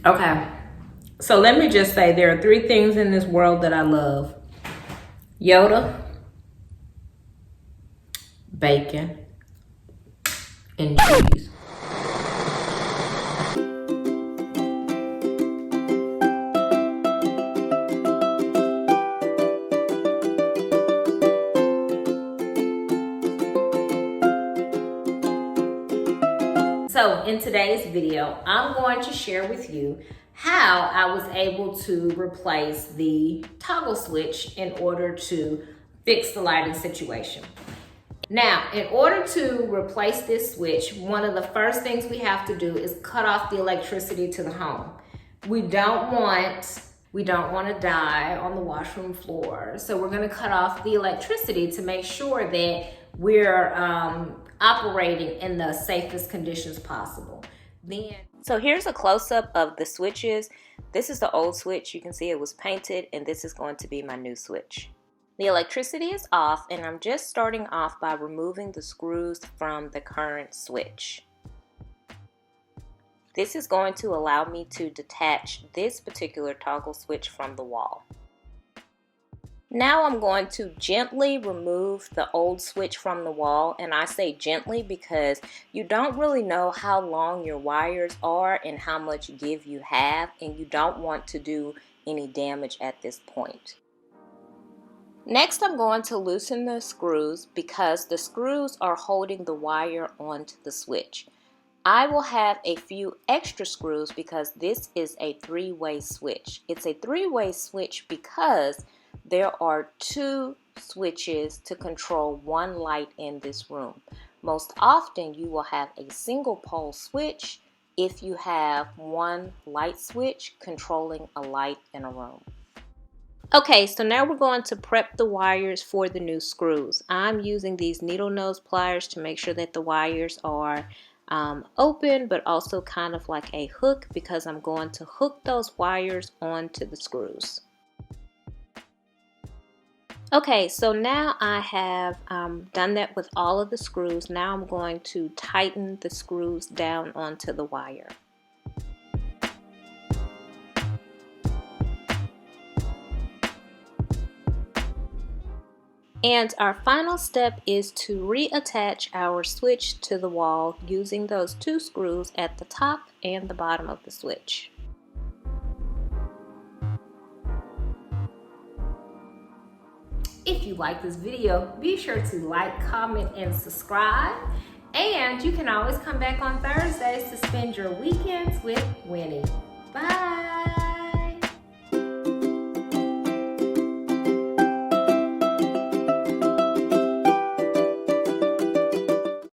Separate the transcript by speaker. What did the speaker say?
Speaker 1: Okay, so let me just say there are 3 things in this world that I love: Yoda, bacon, and cheese. So in today's video, I'm going to share with you how I was able to replace the toggle switch in order to fix the lighting situation. Now, in order to replace this switch, one of the first things we have to do is cut off the electricity to the home. We don't want to die on the washroom floor. So we're going to cut off the electricity to make sure that we're operating in the safest conditions possible. So here's a close-up of the switches. This is the old switch. You can see it was painted, and this is going to be my new switch. The electricity is off, and I'm just starting off by removing the screws from the current switch. This is going to allow me to detach this particular toggle switch from the wall. Now I'm going to gently remove the old switch from the wall, and I say gently because you don't really know how long your wires are and how much give you have, and you don't want to do any damage at this point. Next, I'm going to loosen the screws because the screws are holding the wire onto the switch. I will have a few extra screws because this is a 3-way switch. It's a 3-way switch because there are 2 switches to control 1 light in this room. Most often you will have a single pole switch if you have 1 light switch controlling a light in a room. Okay, so now we're going to prep the wires for the new screws. I'm using these needle nose pliers to make sure that the wires are open, but also kind of like a hook because I'm going to hook those wires onto the screws. Okay, so now I have done that with all of the screws. Now I'm going to tighten the screws down onto the wire. And our final step is to reattach our switch to the wall using those 2 screws at the top and the bottom of the switch. If you like this video, be sure to like, comment, and subscribe. And you can always come back on Thursdays to spend your weekends with Winnie. Bye!